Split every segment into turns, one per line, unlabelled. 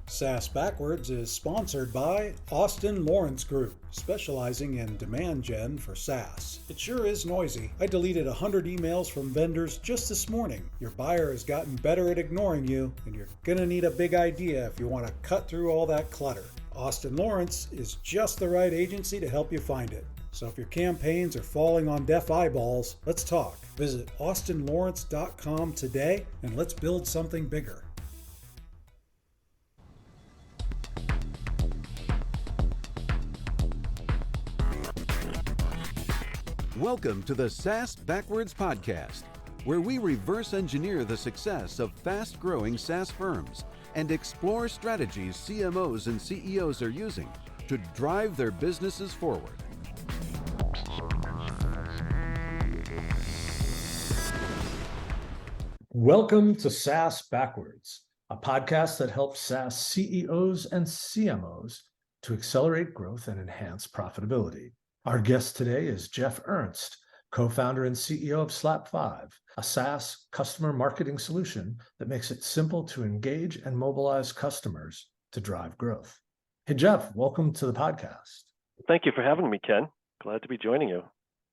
SaaS Backwards is sponsored by Austin Lawrence Group, specializing in demand gen for SaaS. It sure is noisy. I deleted 100 emails from vendors just this morning. Your buyer has gotten better at ignoring you, and you're gonna need a big idea if you want to cut through all that clutter. Austin Lawrence is just the right agency to help you find it. So if your campaigns are falling on deaf eyeballs, let's talk. Visit austinlawrence.com today and let's build something bigger.
Welcome to the SaaS Backwards podcast, where we reverse engineer the success of fast-growing SaaS firms and explore strategies CMOs and CEOs are using to drive their businesses forward.
Welcome to SaaS Backwards, a podcast that helps SaaS CEOs and CMOs to accelerate growth and enhance profitability. Our guest today is Jeff Ernst, co-founder and CEO of SlapFive, a SaaS customer marketing solution that makes it simple to engage and mobilize customers to drive growth. Hey, Jeff, welcome to the podcast.
Thank you for having me, Ken. Glad to be joining you.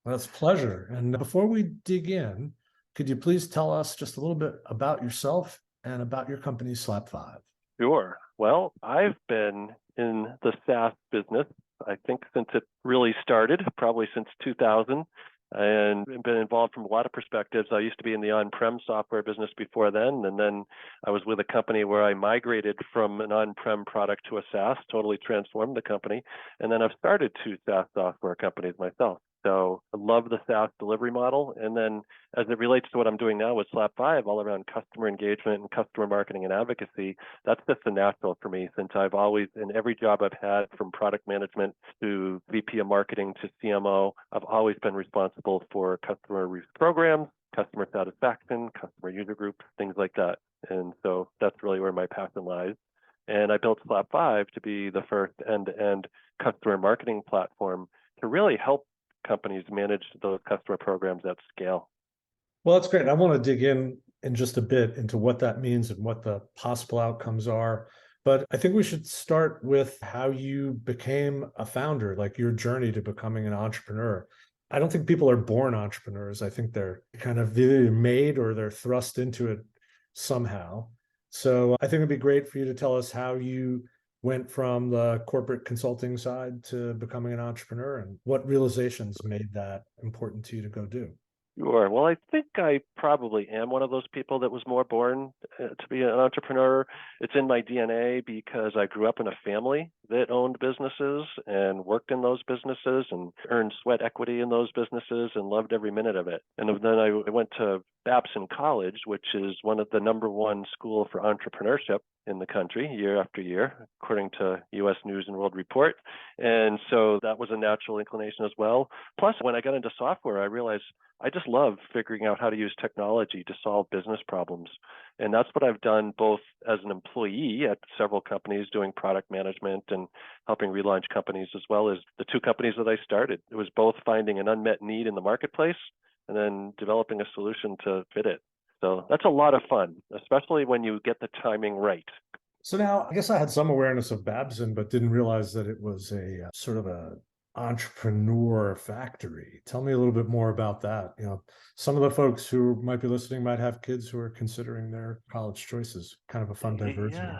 Well, it's a pleasure. And before we dig in, could you please tell us just a little bit about yourself and about your company, SlapFive?
Sure. Well, I've been in the SaaS business, I think, since it really started, probably since 2000, and been involved from a lot of perspectives. I used to be in the on-prem software business before then, and then I was with a company where I migrated from an on-prem product to a SaaS, totally transformed the company, and then I've started two SaaS software companies myself. So I love the SaaS delivery model. And then as it relates to what I'm doing now with SlapFive, all around customer engagement and customer marketing and advocacy, that's just a natural for me, since I've always, in every job I've had, from product management to VP of marketing to CMO, I've always been responsible for customer programs, customer satisfaction, customer user groups, things like that. And so that's really where my passion lies. And I built SlapFive to be the first end-to-end customer marketing platform to really help companies manage those customer programs at scale.
Well, that's great. I want to dig in just a bit into what that means and what the possible outcomes are. But I think we should start with how you became a founder, like your journey to becoming an entrepreneur. I don't think people are born entrepreneurs. I think they're kind of either made or they're thrust into it somehow. So I think it'd be great for you to tell us how you went from the corporate consulting side to becoming an entrepreneur and what realizations made that important to you to go do.
Sure. Well, I think I probably am one of those people that was more born to be an entrepreneur. It's in my DNA because I grew up in a family that owned businesses and worked in those businesses and earned sweat equity in those businesses and loved every minute of it. And then I went to Babson College, which is one of the number one school for entrepreneurship in the country year after year, according to U.S. News and World Report. And so that was a natural inclination as well. Plus, when I got into software, I realized I just love figuring out how to use technology to solve business problems. And that's what I've done both as an employee at several companies doing product management and helping relaunch companies, as well as the two companies that I started. It was both finding an unmet need in the marketplace and then developing a solution to fit it. So that's a lot of fun, especially when you get the timing right.
So now, I guess I had some awareness of Babson, but didn't realize that it was a sort of a entrepreneur factory. Tell me a little bit more about that. You know, some of the folks who might be listening might have kids who are considering their college choices. Kind of a fun diversion.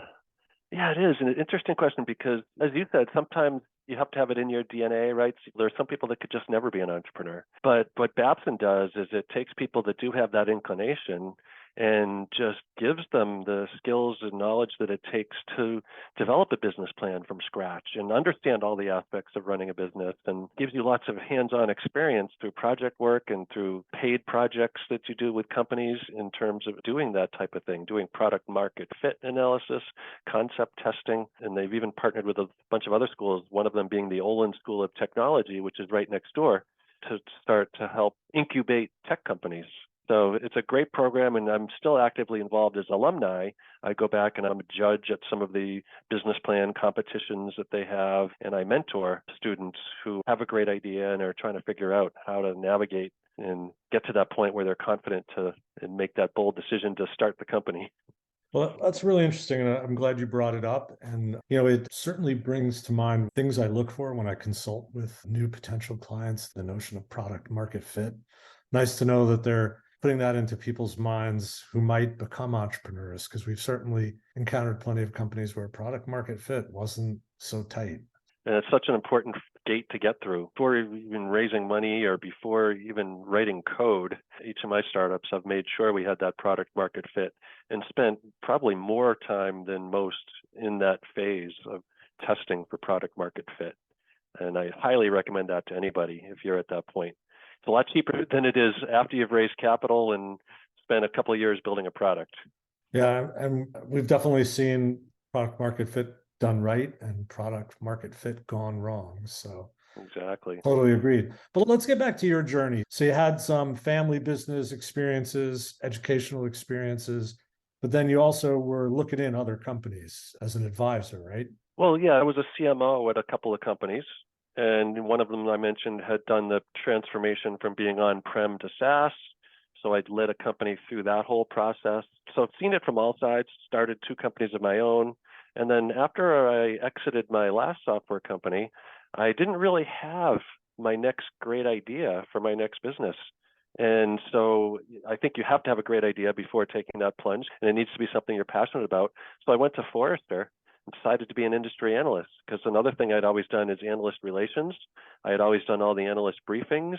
Yeah, it is. And an interesting question because, as you said, sometimes you have to have it in your DNA, right? There are some people that could just never be an entrepreneur. But what Babson does is it takes people that do have that inclination and just gives them the skills and knowledge that it takes to develop a business plan from scratch and understand all the aspects of running a business, and gives you lots of hands-on experience through project work and through paid projects that you do with companies in terms of doing that type of thing, doing product market fit analysis, concept testing. And they've even partnered with a bunch of other schools, one of them being the Olin School of Technology, which is right next door, to start to help incubate tech companies. So it's a great program, and I'm still actively involved as alumni. I go back and I'm a judge at some of the business plan competitions that they have, and I mentor students who have a great idea and are trying to figure out how to navigate and get to that point where they're confident to make that bold decision to start the company.
Well, that's really interesting, and I'm glad you brought it up. And, it certainly brings to mind things I look for when I consult with new potential clients, the notion of product market fit. Nice to know that they're putting that into people's minds who might become entrepreneurs, because we've certainly encountered plenty of companies where product market fit wasn't so tight.
And it's such an important gate to get through. Before even raising money or before even writing code, each of my startups have made sure we had that product market fit and spent probably more time than most in that phase of testing for product market fit. And I highly recommend that to anybody if you're at that point. It's a lot cheaper than it is after you've raised capital and spent a couple of years building a product.
Yeah, and we've definitely seen product market fit done right and product market fit gone wrong. So
Exactly.
totally agreed. But let's get back to your journey. So you had some family business experiences, educational experiences, but then you also were looking in other companies as an advisor, right?
Well, yeah, I was a CMO at a couple of companies. And one of them I mentioned had done the transformation from being on-prem to SaaS. So I'd led a company through that whole process. So I've seen it from all sides, started two companies of my own. And then after I exited my last software company, I didn't really have my next great idea for my next business. And so I think you have to have a great idea before taking that plunge, and it needs to be something you're passionate about. So I went to Forrester and decided to be an industry analyst, because another thing I'd always done is analyst relations. I had always done all the analyst briefings.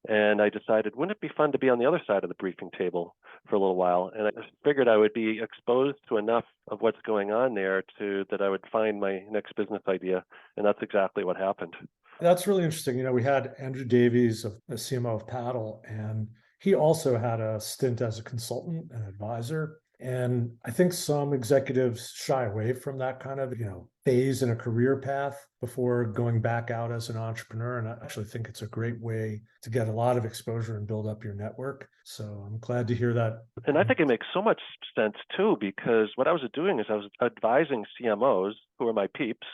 And I decided, wouldn't it be fun to be on the other side of the briefing table for a little while? And I figured I would be exposed to enough of what's going on there that I would find my next business idea. And that's exactly what happened.
That's really interesting. We had Andrew Davies, a CMO of Paddle, and he also had a stint as a consultant and advisor. And I think some executives shy away from that kind of, phase in a career path before going back out as an entrepreneur. And I actually think it's a great way to get a lot of exposure and build up your network. So I'm glad to hear that.
And I think it makes so much sense too, because what I was doing is I was advising CMOs who are my peeps.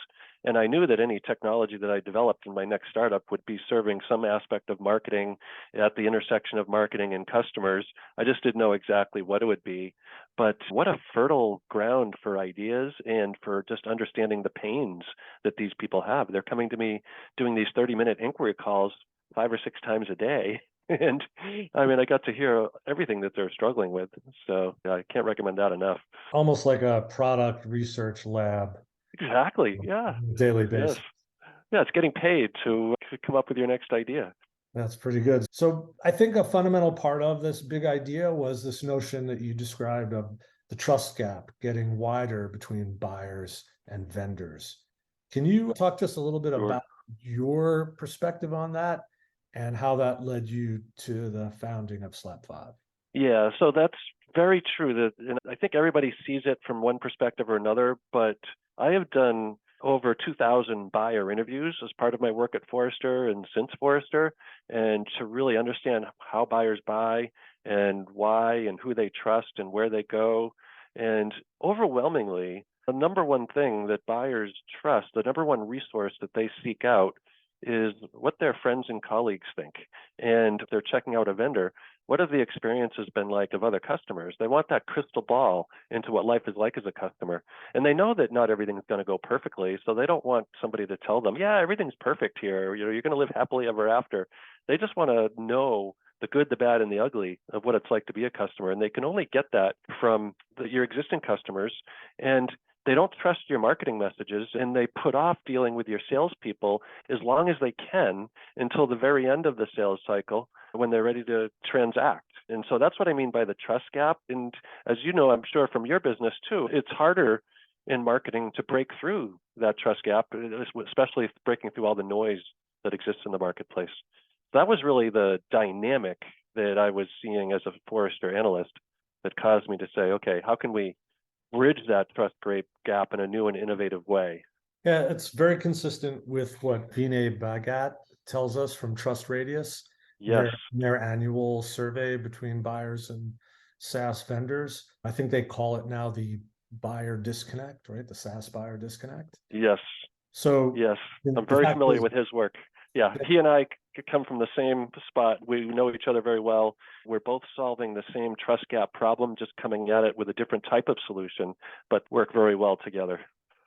And I knew that any technology that I developed in my next startup would be serving some aspect of marketing at the intersection of marketing and customers. I just didn't know exactly what it would be. But what a fertile ground for ideas and for just understanding the pains that these people have. They're coming to me doing these 30-minute inquiry calls 5 or 6 times a day. And I mean, I got to hear everything that they're struggling with. So I can't recommend that enough.
Almost like a product research lab.
Exactly. Yeah.
On a daily basis.
Yes. Yeah, it's getting paid to come up with your next idea.
That's pretty good. So I think a fundamental part of this big idea was this notion that you described of the trust gap getting wider between buyers and vendors. Can you talk to us a little bit
Sure.
about your perspective on that and how that led you to the founding of SlapFive?
Yeah, so that's very true. And I think everybody sees it from one perspective or another, but I have done over 2,000 buyer interviews as part of my work at Forrester and since Forrester, and to really understand how buyers buy and why and who they trust and where they go. And overwhelmingly, the number one thing that buyers trust, the number one resource that they seek out is what their friends and colleagues think. And if they're checking out a vendor, what have the experiences been like of other customers? They want that crystal ball into what life is like as a customer. And they know that not everything's going to go perfectly. So they don't want somebody to tell them, yeah, everything's perfect here. You're going to live happily ever after. They just want to know the good, the bad, and the ugly of what it's like to be a customer. And they can only get that from your existing customers. And they don't trust your marketing messages, and they put off dealing with your salespeople as long as they can until the very end of the sales cycle when they're ready to transact. And so that's what I mean by the trust gap. And as you know, I'm sure from your business too, it's harder in marketing to break through that trust gap, especially breaking through all the noise that exists in the marketplace. That was really the dynamic that I was seeing as a Forrester analyst that caused me to say, okay, how can we bridge that trust gap in a new and innovative way?
Yeah, it's very consistent with what Vinay Bhagat tells us from Trust Radius.
Yes.
Their annual survey between buyers and SaaS vendors. I think they call it now the buyer disconnect, right? The SaaS buyer disconnect.
Yes.
So
yes, I'm very familiar with his work. Yeah, he and I come from the same spot. We know each other very well. We're both solving the same trust gap problem, just coming at it with a different type of solution, but work very well together.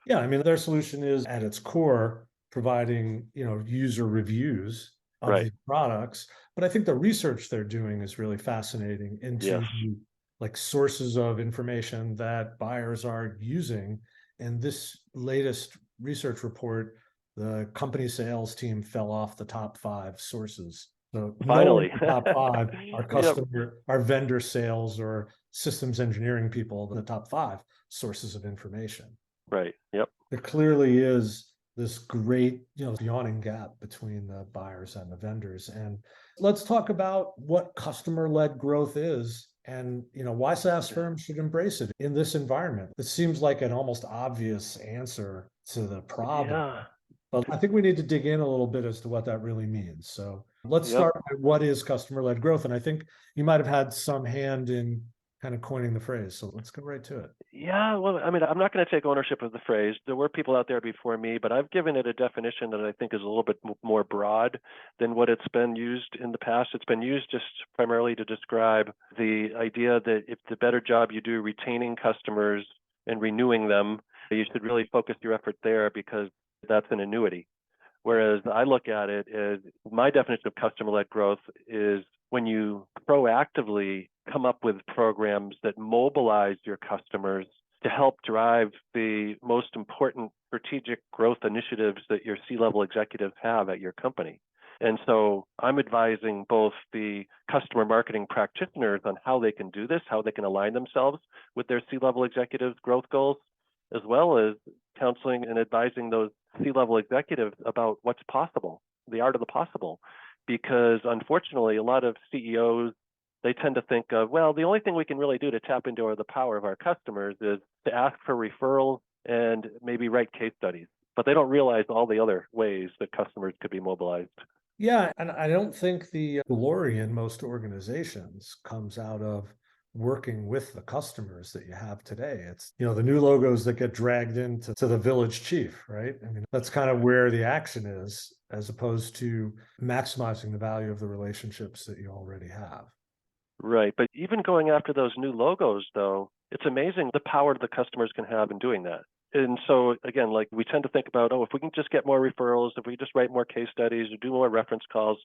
Yeah, I mean, their solution is at its core providing, user reviews of
Right.
these products. But I think the research they're doing is really fascinating
Yes.
into like sources of information that buyers are using. And this latest research report, the company sales team fell off the top 5 sources. So knowing
Finally.
the top 5,
Yep.
our vendor sales or systems engineering people, the top 5 sources of information.
Right. Yep.
There clearly is this great, yawning gap between the buyers and the vendors. And let's talk about what customer-led growth is and why SaaS firms should embrace it in this environment. It seems like an almost obvious answer to the problem.
Yeah.
But I think we need to dig in a little bit as to what that really means. So let's
Yep.
start with what is customer-led growth. And I think you might have had some hand in kind of coining the phrase. So let's go right to it.
Yeah, well, I mean, I'm not going to take ownership of the phrase. There were people out there before me, but I've given it a definition that I think is a little bit more broad than what it's been used in the past. It's been used just primarily to describe the idea that if the better job you do retaining customers and renewing them, you should really focus your effort there because that's an annuity. Whereas I look at it as my definition of customer-led growth is when you proactively come up with programs that mobilize your customers to help drive the most important strategic growth initiatives that your C-level executives have at your company. And so I'm advising both the customer marketing practitioners on how they can do this, how they can align themselves with their C-level executives' growth goals, as well as counseling and advising those C-level executives about what's possible, the art of the possible. Because unfortunately, a lot of CEOs, they tend to think of, well, the only thing we can really do to tap into the power of our customers is to ask for referrals and maybe write case studies. But they don't realize all the other ways that customers could be mobilized.
Yeah, and I don't think the glory in most organizations comes out of working with the customers that you have today. It's, the new logos that get dragged into the village chief, right? I mean, that's kind of where the action is, as opposed to maximizing the value of the relationships that you already have.
Right. But even going after those new logos, though, it's amazing the power the customers can have in doing that. And so, again, like we tend to think about, if we can just get more referrals, if we just write more case studies or do more reference calls,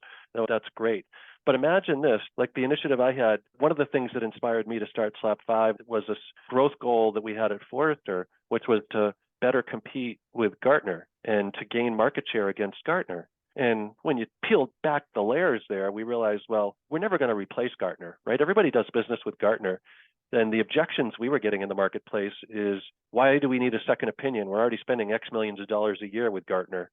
that's great. But imagine this, like the initiative I had, one of the things that inspired me to start SlapFive was this growth goal that we had at Forrester, which was to better compete with Gartner and to gain market share against Gartner. And when you peel back the layers there, we realized, well, we're never going to replace Gartner, right? Everybody does business with Gartner. And the objections we were getting in the marketplace is, why do we need a second opinion? We're already spending X millions of dollars a year with Gartner.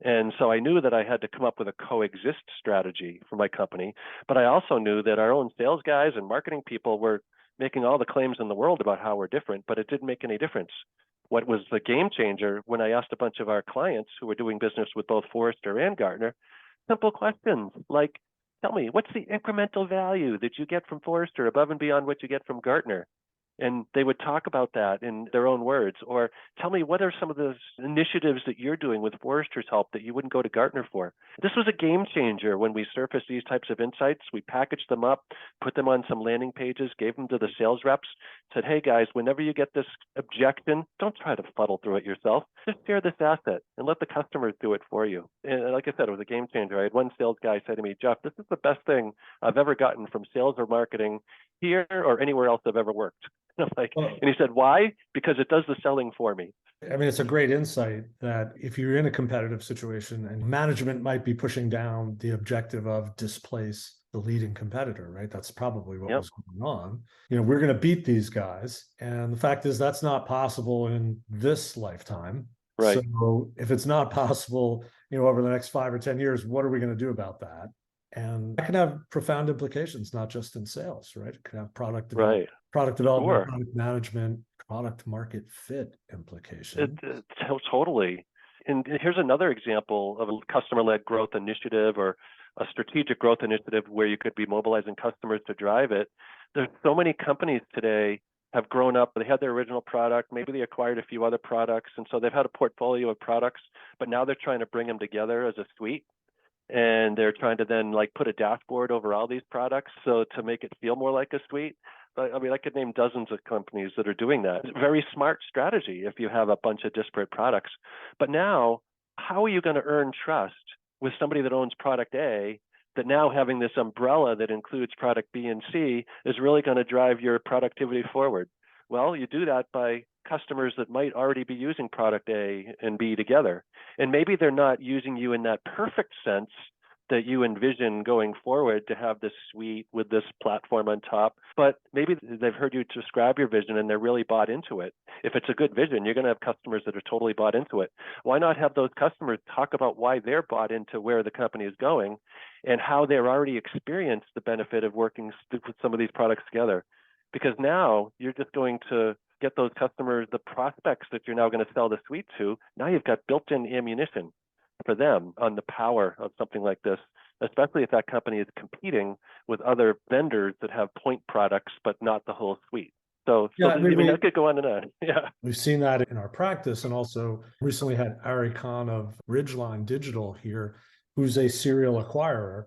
And so I knew that I had to come up with a coexist strategy for my company. But I also knew that our own sales guys and marketing people were making all the claims in the world about how we're different, but it didn't make any difference. What was the game changer when I asked a bunch of our clients who were doing business with both Forrester and Gartner, simple questions like, tell me, what's the incremental value that you get from Forrester above and beyond what you get from Gartner? And they would talk about that in their own words. Or tell me, what are some of the initiatives that you're doing with Forrester's help that you wouldn't go to Gartner for? This was a game changer when we surfaced these types of insights. We packaged them up, put them on some landing pages, gave them to the sales reps, said, hey guys, whenever you get this objection, don't try to fuddle through it yourself. Just share this asset and let the customers do it for you. And like I said, it was a game changer. I had one sales guy say to me, Jeff, this is the best thing I've ever gotten from sales or marketing here or anywhere else I've ever worked. And he said, why? Because it does the selling for me.
I mean, it's a great insight that if you're in a competitive situation and management might be pushing down the objective of displace the leading competitor, right? That's probably what was going on. We're going to beat these guys. And the fact is that's not possible in this lifetime.
Right.
So if it's not possible, over the next 5 or 10 years, what are we going to do about that? And that can have profound implications, not just in sales, right? It can have product development,
Sure.
product management, product market fit implications.
Totally. And here's another example of a customer-led growth initiative or a strategic growth initiative where you could be mobilizing customers to drive it. There's so many companies today have grown up. They had their original product. Maybe they acquired a few other products. And so they've had a portfolio of products, but now they're trying to bring them together as a suite. and they're trying to then like put a dashboard over all these products so to make it feel more like a suite. I mean, I could name dozens of companies that are doing that. It's a very smart strategy if you have a bunch of disparate products. But now, how are you going to earn trust with somebody that owns product A, that now having this umbrella that includes product B and C is really going to drive your productivity forward? Well, you do that by customers that might already be using product A and B together. And maybe they're not using you in that perfect sense that you envision going forward to have this suite with this platform on top, but maybe they've heard you describe your vision and they're really bought into it. If it's a good vision, you're going to have customers that are totally bought into it. Why not have those customers talk about why they're bought into where the company is going and how they've already experienced the benefit of working with some of these products together? Because now you're just going to get those customers, the prospects that you're now going to sell the suite to. Now you've got built-in ammunition for them on the power of something like this, especially if that company is competing with other vendors that have point products, but not the whole suite. So I mean, that could go on and on. Yeah.
We've seen that in our practice, and also recently had Ari Khan of Ridgeline Digital here, who's a serial acquirer.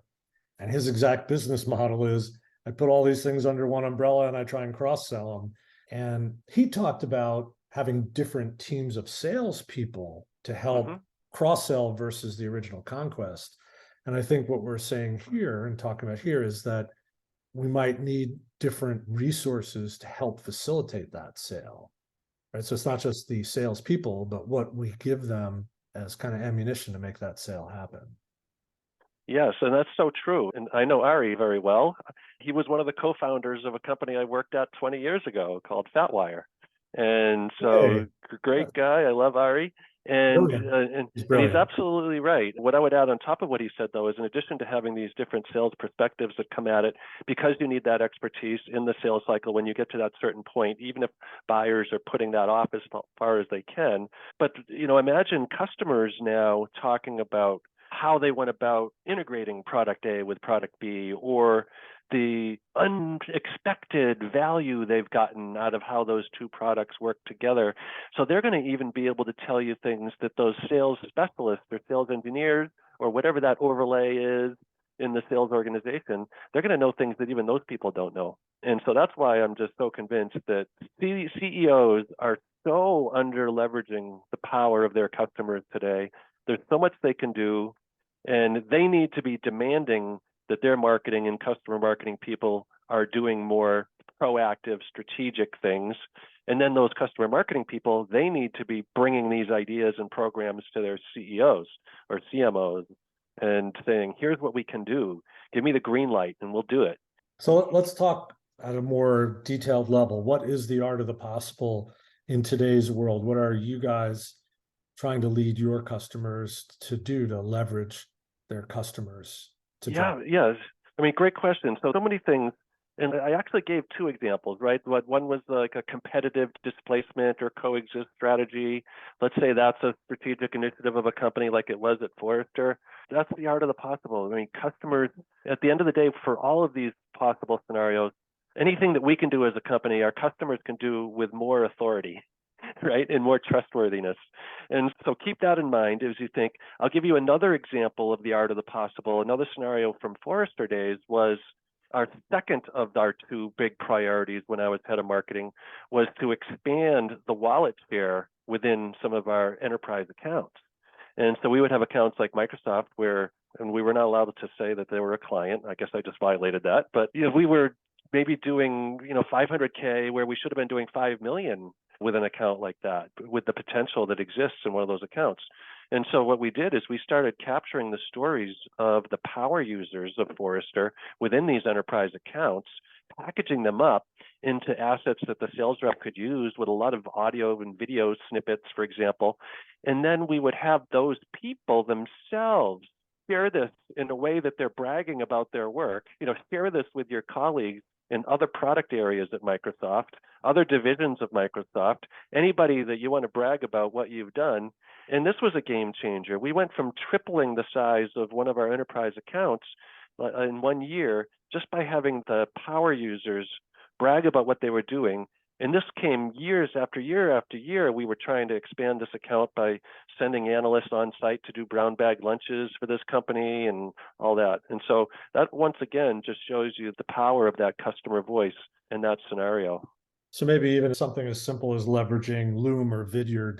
And his exact business model is, I put all these things under one umbrella and I try and cross-sell them. And he talked about having different teams of salespeople to help cross-sell versus the original conquest. And I think what we're saying here and talking about here is that we might need different resources to help facilitate that sale, right? So it's not just the salespeople, but what we give them as kind of ammunition to make that sale happen.
Yes, and that's so true. And I know Ari very well. He was one of the co-founders of a company I worked at 20 years ago called FatWire. And so great guy. I love Ari. And he's absolutely right. What I would add on top of what he said, though, is in addition to having these different sales perspectives that come at it, because you need that expertise in the sales cycle when you get to that certain point, even if buyers are putting that off as far as they can. But, imagine customers now talking about how they went about integrating product A with product B, or the unexpected value they've gotten out of how those two products work together. So they're going to even be able to tell you things that those sales specialists or sales engineers or whatever that overlay is in the sales organization, they're going to know things that even those people don't know. And so that's why I'm just so convinced that CEOs are so under leveraging the power of their customers today. There's so much they can do, and they need to be demanding that their marketing and customer marketing people are doing more proactive, strategic things. And then those customer marketing people, they need to be bringing these ideas and programs to their CEOs or CMOs and saying, here's what we can do. Give me the green light and we'll do it.
So let's talk at a more detailed level. What is the art of the possible in today's world? What are you guys trying to lead your customers to do to leverage their customers?
Yes. I mean, great question. So many things. And I actually gave two examples, right? One was like a competitive displacement or coexist strategy. Let's say that's a strategic initiative of a company like it was at Forrester. That's the art of the possible. I mean, customers, at the end of the day, for all of these possible scenarios, anything that we can do as a company, our customers can do with more authority, right? And more trustworthiness. And so keep that in mind as you think. I'll give you another example of the art of the possible. Another scenario from Forrester days was our second of our two big priorities when I was head of marketing was to expand the wallet share within some of our enterprise accounts. And so we would have accounts like Microsoft and we were not allowed to say that they were a client. I guess I just violated that. But we were maybe doing, $500K where we should have been doing $5 million with an account like that, with the potential that exists in one of those accounts. And so what we did is we started capturing the stories of the power users of Forrester within these enterprise accounts, packaging them up into assets that the sales rep could use with a lot of audio and video snippets, for example. And then we would have those people themselves share this in a way that they're bragging about their work. Share this with your colleagues in other product areas at Microsoft, other divisions of Microsoft, anybody that you want to brag about what you've done. And this was a game changer. We went from tripling the size of one of our enterprise accounts in 1 year just by having the power users brag about what they were doing And this came years after year after year. We were trying to expand this account by sending analysts on site to do brown bag lunches for this company and all that. And so that once again just shows you the power of that customer voice in that scenario.
So maybe even something as simple as leveraging Loom or Vidyard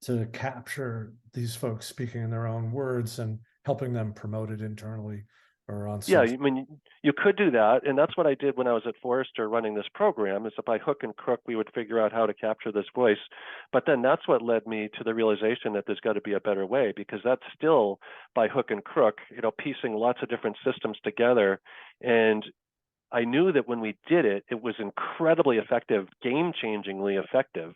to capture these folks speaking in their own words and helping them promote it internally or on
Yeah,
social.
I mean, you could do that. And that's what I did when I was at Forrester running this program, is that by hook and crook, we would figure out how to capture this voice. But then that's what led me to the realization that there's got to be a better way, because that's still by hook and crook, piecing lots of different systems together. And I knew that when we did it, it was incredibly effective, game-changingly effective,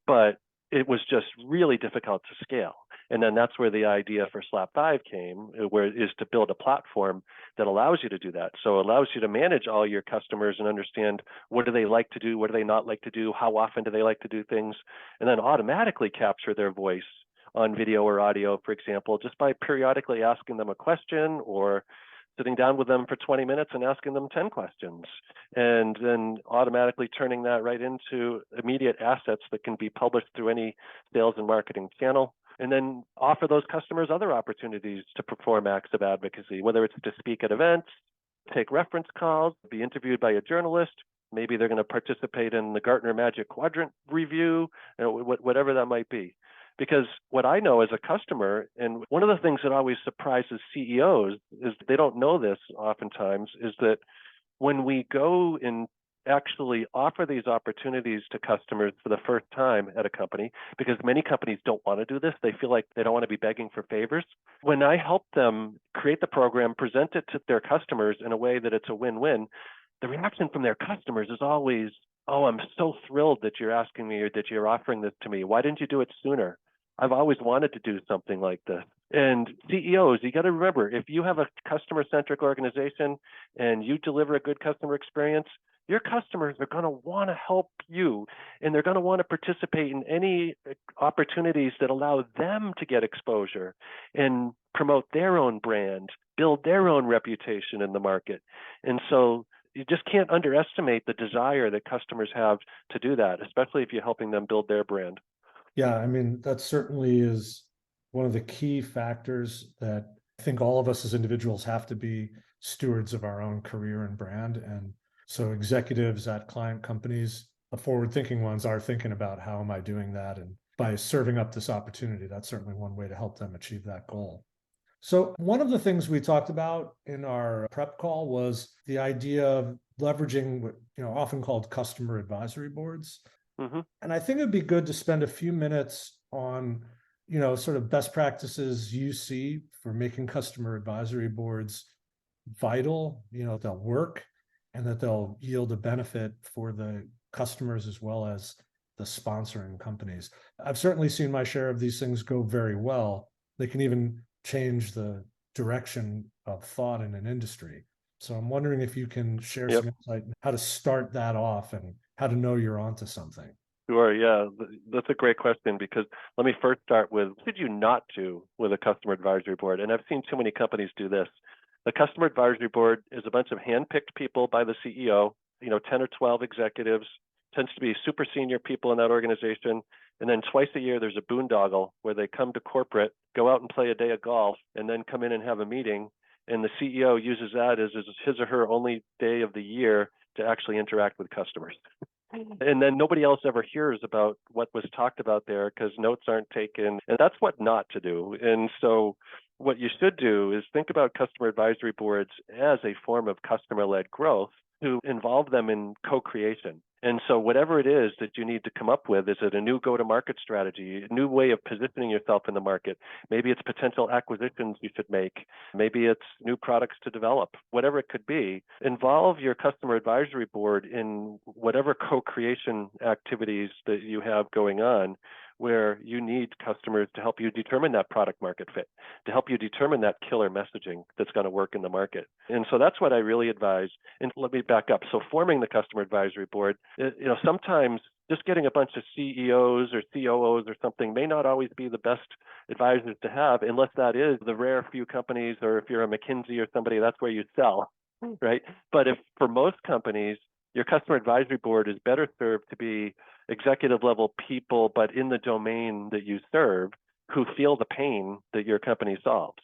but it was just really difficult to scale. And then that's where the idea for SlapFive came, where is to build a platform that allows you to do that. So it allows you to manage all your customers and understand what do they like to do, what do they not like to do, how often do they like to do things, and then automatically capture their voice on video or audio, for example, just by periodically asking them a question or sitting down with them for 20 minutes and asking them 10 questions, and then automatically turning that right into immediate assets that can be published through any sales and marketing channel, and then offer those customers other opportunities to perform acts of advocacy, whether it's to speak at events, take reference calls, be interviewed by a journalist. Maybe they're going to participate in the Gartner Magic Quadrant review, whatever that might be. Because what I know as a customer, and one of the things that always surprises CEOs is they don't know this oftentimes, is that when we go and actually offer these opportunities to customers for the first time at a company, because many companies don't want to do this, they feel like they don't want to be begging for favors. When I help them create the program, present it to their customers in a way that it's a win-win, the reaction from their customers is always, "Oh, I'm so thrilled that you're asking me or that you're offering this to me. Why didn't you do it sooner? I've always wanted to do something like this." And CEOs, you got to remember, if you have a customer-centric organization and you deliver a good customer experience, your customers are going to want to help you, and they're going to want to participate in any opportunities that allow them to get exposure and promote their own brand, build their own reputation in the market. And so you just can't underestimate the desire that customers have to do that, especially if you're helping them build their brand.
Yeah, I mean, that certainly is one of the key factors that I think all of us as individuals have to be stewards of our own career and brand. And so executives at client companies, the forward-thinking ones, are thinking about how am I doing that? And by serving up this opportunity, that's certainly one way to help them achieve that goal. So one of the things we talked about in our prep call was the idea of leveraging what often called customer advisory boards.
Mm-hmm.
And I think it'd be good to spend a few minutes on, sort of best practices you see for making customer advisory boards vital, they'll work and that they'll yield a benefit for the customers as well as the sponsoring companies. I've certainly seen my share of these things go very well. They can even change the direction of thought in an industry. So I'm wondering if you can share some insight on how to start that off and how to know you're onto something.
Sure, yeah, that's a great question, because let me first start with, what did you not do with a customer advisory board? And I've seen too many companies do this. The customer advisory board is a bunch of hand-picked people by the CEO, 10 or 12 executives, tends to be super senior people in that organization. And then twice a year, there's a boondoggle where they come to corporate, go out and play a day of golf, and then come in and have a meeting. And the CEO uses that as his or her only day of the year to actually interact with customers. And then nobody else ever hears about what was talked about there because notes aren't taken. And that's what not to do. And so what you should do is think about customer advisory boards as a form of customer-led growth to involve them in co-creation. And so whatever it is that you need to come up with, is it a new go-to-market strategy, a new way of positioning yourself in the market? Maybe it's potential acquisitions you should make. Maybe it's new products to develop, whatever it could be. Involve your customer advisory board in whatever co-creation activities that you have going on, where you need customers to help you determine that product market fit, to help you determine that killer messaging that's going to work in the market. And so that's what I really advise. And let me back up. So forming the customer advisory board, sometimes just getting a bunch of CEOs or COOs or something may not always be the best advisors to have, unless that is the rare few companies, or if you're a McKinsey or somebody, that's where you sell, right? But if for most companies, Your customer advisory board is better served to be executive level people, but in the domain that you serve, who feel the pain that your company solves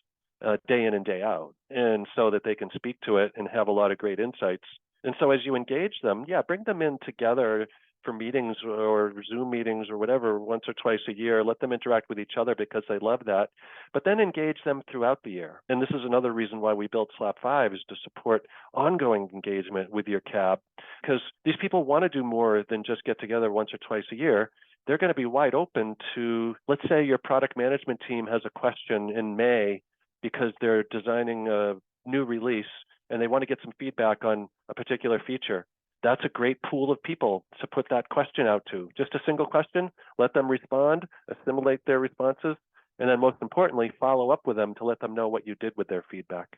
day in and day out, and so that they can speak to it and have a lot of great insights. And so as you engage them, bring them in together for meetings or Zoom meetings or whatever, once or twice a year. Let them interact with each other because they love that, but then engage them throughout the year. And this is another reason why we built SlapFive, is to support ongoing engagement with your CAB, because these people want to do more than just get together once or twice a year. They're going to be wide open to, let's say your product management team has a question in May because they're designing a new release and they want to get some feedback on a particular feature. That's a great pool of people to put that question out to. Just a single question, let them respond, assimilate their responses, and then most importantly, follow up with them to let them know what you did with their feedback.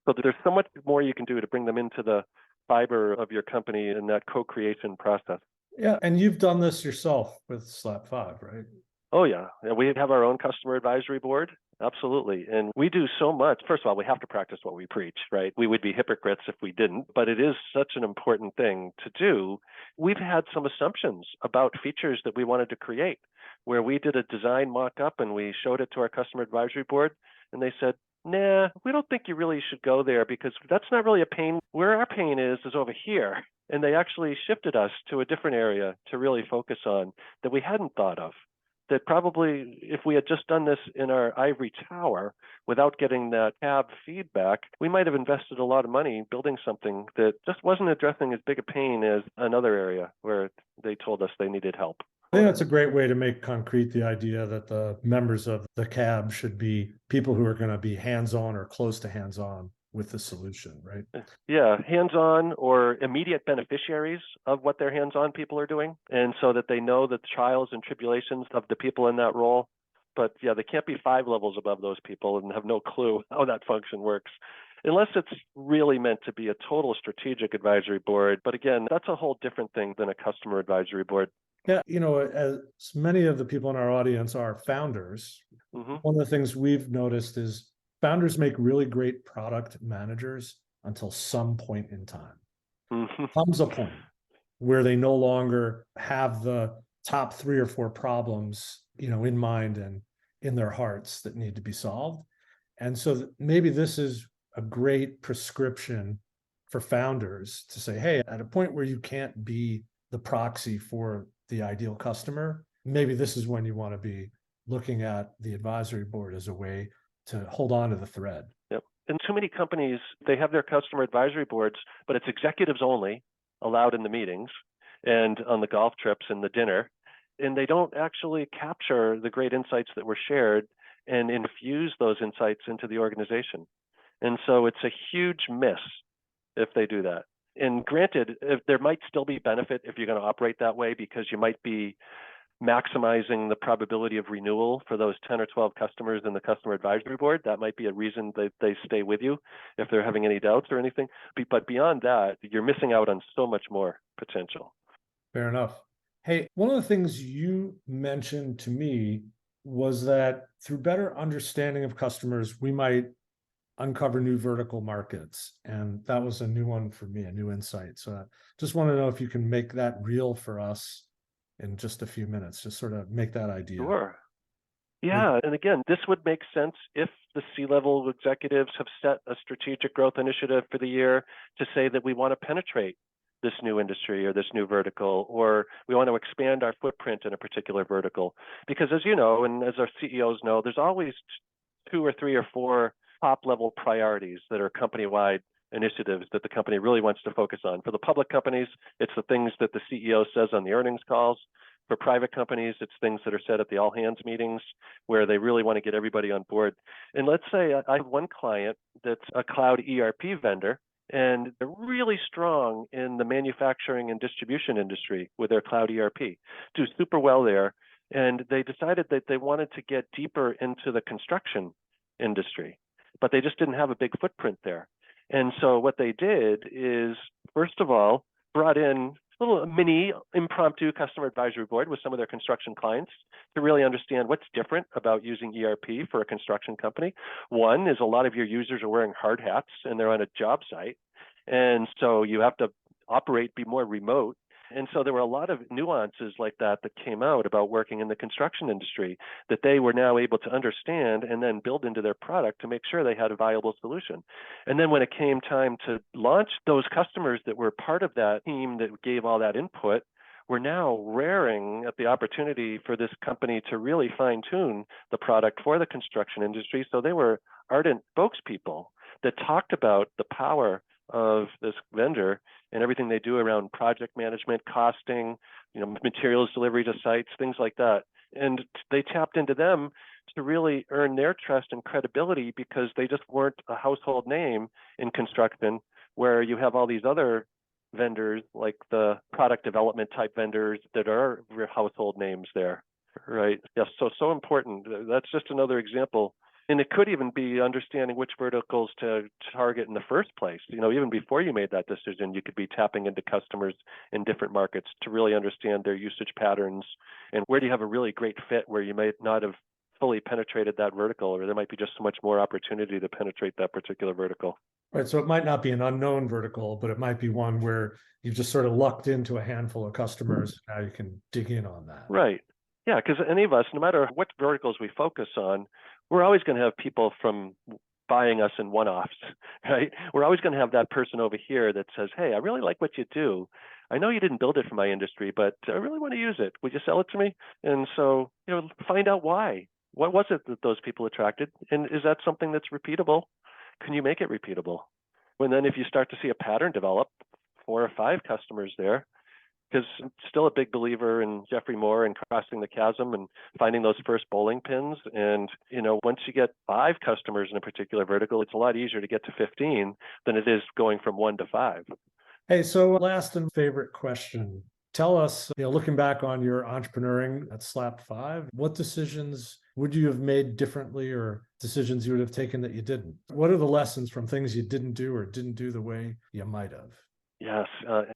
So there's so much more you can do to bring them into the fiber of your company in that co-creation process.
Yeah, and you've done this yourself with SlapFive, right?
Oh, yeah. We have our own customer advisory board. Absolutely. And we do so much. First of all, we have to practice what we preach, right? We would be hypocrites if we didn't, but it is such an important thing to do. We've had some assumptions about features that we wanted to create, where we did a design mock-up and we showed it to our customer advisory board, and they said, nah, we don't think you really should go there because that's not really a pain. Where our pain is over here. And they actually shifted us to a different area to really focus on that we hadn't thought of. That probably if we had just done this in our ivory tower without getting that CAB feedback, we might have invested a lot of money building something that just wasn't addressing as big a pain as another area where they told us they needed help.
I think that's a great way to make concrete the idea that the members of the CAB should be people who are going to be hands-on or close to hands-on with the solution, right?
Yeah, hands-on or immediate beneficiaries of what their hands-on people are doing, and so that they know the trials and tribulations of the people in that role. But yeah, they can't be 5 levels above those people and have no clue how that function works, unless it's really meant to be a total strategic advisory board. But again, that's a whole different thing than a customer advisory board.
Yeah, as many of the people in our audience are founders, one of the things we've noticed is founders make really great product managers until some point in time. Comes a point where they no longer have the top 3 or 4 problems, in mind and in their hearts that need to be solved. And so maybe this is a great prescription for founders to say, hey, at a point where you can't be the proxy for the ideal customer, maybe this is when you want to be looking at the advisory board as a way to hold on to the thread.
Yep. And too many companies, they have their customer advisory boards, but it's executives only allowed in the meetings and on the golf trips and the dinner. And they don't actually capture the great insights that were shared and infuse those insights into the organization. And so it's a huge miss if they do that. And granted, if there might still be benefit if you're going to operate that way, because you might be maximizing the probability of renewal for those 10 or 12 customers in the customer advisory board. That might be a reason that they stay with you if they're having any doubts or anything. But beyond that, you're missing out on so much more potential.
Fair enough. Hey, one of the things you mentioned to me was that through better understanding of customers, we might uncover new vertical markets. And that was a new one for me, a new insight. So I just want to know if you can make that real for us in just a few minutes, just sort of make that idea.
Sure. Yeah. And again, this would make sense if the C-level executives have set a strategic growth initiative for the year to say that we want to penetrate this new industry or this new vertical, or we want to expand our footprint in a particular vertical. Because as you know, and as our CEOs know, there's always 2 or 3 or 4 top-level priorities that are company-wide initiatives that the company really wants to focus on. For the public companies, it's the things that the CEO says on the earnings calls. For private companies, it's things that are said at the all-hands meetings where they really want to get everybody on board. And let's say I have one client that's a cloud ERP vendor, and they're really strong in the manufacturing and distribution industry with their cloud ERP. Do super well there. And they decided that they wanted to get deeper into the construction industry, but they just didn't have a big footprint there. And so what they did is, first of all, brought in a little mini impromptu customer advisory board with some of their construction clients to really understand what's different about using ERP for a construction company. One is a lot of your users are wearing hard hats and they're on a job site. And so you have to operate, be more remote. And so there were a lot of nuances like that came out about working in the construction industry that they were now able to understand and then build into their product to make sure they had a viable solution. And then when it came time to launch, those customers that were part of that team that gave all that input were now raring at the opportunity for this company to really fine-tune the product for the construction industry. So they were ardent spokespeople that talked about the power of this vendor and everything they do around project management, costing, materials delivery to sites, things like that. And they tapped into them to really earn their trust and credibility because they just weren't a household name in construction, where you have all these other vendors like the product development type vendors that are household names there, right? Yes, so important. That's just another example. And it could even be understanding which verticals to target in the first place. Even before you made that decision, you could be tapping into customers in different markets to really understand their usage patterns and where do you have a really great fit where you might not have fully penetrated that vertical, or there might be just so much more opportunity to penetrate that particular vertical.
Right. So it might not be an unknown vertical, but it might be one where you've just sort of lucked into a handful of customers. Now you can dig in on that.
Right. Yeah, because any of us, no matter what verticals we focus on, we're always going to have people from buying us in one-offs, right? We're always going to have that person over here that says, hey, I really like what you do. I know you didn't build it for my industry, but I really want to use it. Would you sell it to me? And so, find out why. What was it that those people attracted? And is that something that's repeatable? Can you make it repeatable? And then if you start to see a pattern develop, 4 or 5 customers there, because I'm still a big believer in Jeffrey Moore and crossing the chasm and finding those first bowling pins. And, once you get 5 customers in a particular vertical, it's a lot easier to get to 15 than it is going from 1 to 5.
Hey, so last and favorite question. Tell us, looking back on your entrepreneuring at SlapFive, what decisions would you have made differently, or decisions you would have taken that you didn't? What are the lessons from things you didn't do or didn't do the way you might have?
Yes,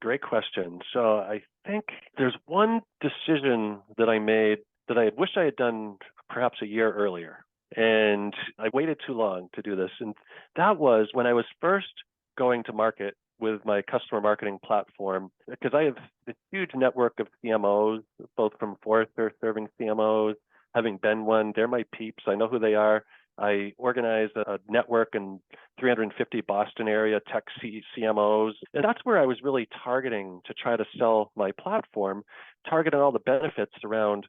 great question. So I think there's one decision that I made that I wish I had done perhaps a year earlier. And I waited too long to do this. And that was when I was first going to market with my customer marketing platform, because I have a huge network of CMOs, both from Forrester serving CMOs, having been one. They're my peeps. I know who they are. I organized a network in 350 Boston area tech CMOs. And that's where I was really targeting to try to sell my platform, targeting all the benefits around,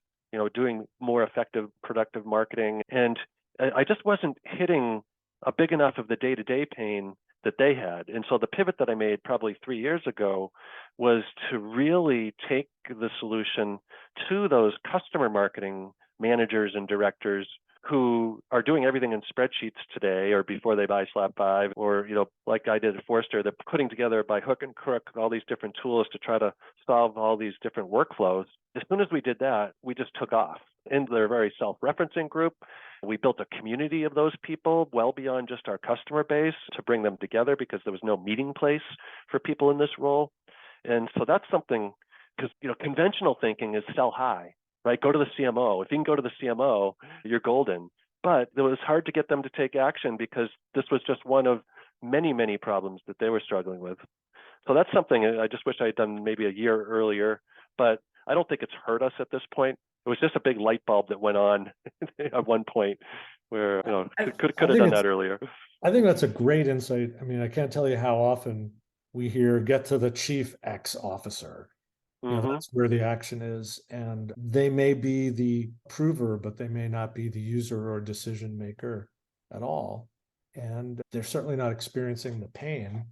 doing more effective, productive marketing. And I just wasn't hitting a big enough of the day-to-day pain that they had. And so the pivot that I made probably 3 years ago was to really take the solution to those customer marketing managers and directors who are doing everything in spreadsheets today or before they buy SlapFive, or, like I did at Forrester, they're putting together by hook and crook all these different tools to try to solve all these different workflows. As soon as we did that, we just took off. And they're a very self-referencing group. We built a community of those people well beyond just our customer base to bring them together, because there was no meeting place for people in this role. And so that's something, because, conventional thinking is sell high. Right? Go to the CMO. If you can go to the CMO, you're golden. But it was hard to get them to take action because this was just one of many, many problems that they were struggling with. So that's something I just wish I had done maybe a year earlier, but I don't think it's hurt us at this point. It was just a big light bulb that went on at one point where, could have done that earlier.
I think that's a great insight. I mean, I can't tell you how often we hear get to the chief X officer. That's where the action is. And they may be the prover, but they may not be the user or decision maker at all. And they're certainly not experiencing the pain,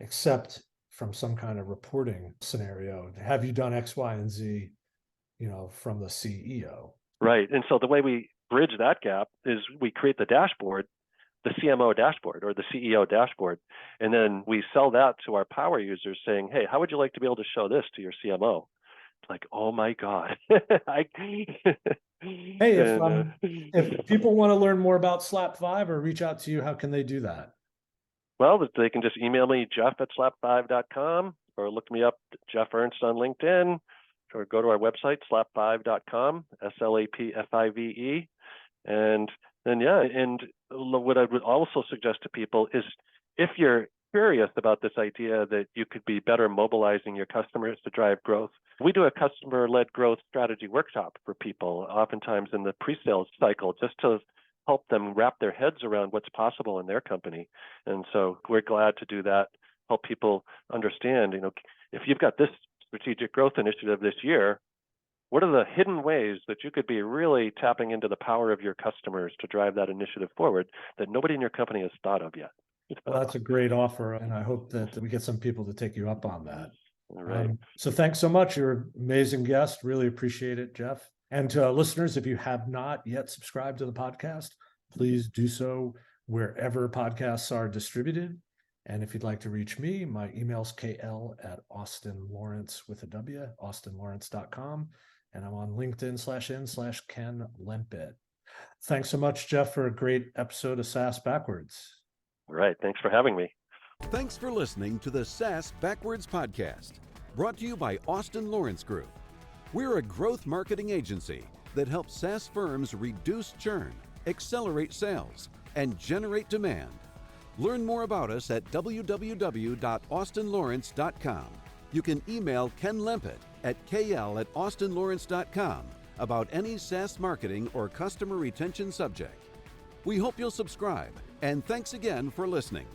except from some kind of reporting scenario. Have you done X, Y, and Z, from the CEO?
Right. And so the way we bridge that gap is we create the dashboard, the CMO dashboard or the CEO dashboard. And then we sell that to our power users saying, hey, how would you like to be able to show this to your CMO? It's like, oh my God.
Hey, if people want to learn more about SlapFive or reach out to you, how can they do that?
Well, they can just email me, jeff@slapfive.com, or look me up, Jeff Ernst on LinkedIn, or go to our website, slapfive.com, SlapFive. And then, and what I would also suggest to people is if you're curious about this idea that you could be better mobilizing your customers to drive growth. We do a customer-led growth strategy workshop for people, oftentimes in the pre-sales cycle, just to help them wrap their heads around what's possible in their company. And so we're glad to do that, help people understand, if you've got this strategic growth initiative this year, what are the hidden ways that you could be really tapping into the power of your customers to drive that initiative forward that nobody in your company has thought of yet?
Well, that's a great offer, and I hope that we get some people to take you up on that.
All right.
So thanks so much. You're an amazing guest. Really appreciate it, Jeff. And to listeners, if you have not yet subscribed to the podcast, please do so wherever podcasts are distributed. And if you'd like to reach me, my email's kl@austinlawrence with a W, austinlawrence.com. And I'm on LinkedIn/n/Ken Lempit. Thanks so much, Jeff, for a great episode of SaaS Backwards.
All right. Thanks for having me.
Thanks for listening to the SaaS Backwards podcast, brought to you by Austin Lawrence Group. We're a growth marketing agency that helps SaaS firms reduce churn, accelerate sales, and generate demand. Learn more about us at www.austinlawrence.com. You can email Ken Lempit at kl@austinlawrence.com about any SaaS marketing or customer retention subject. We hope you'll subscribe, and thanks again for listening.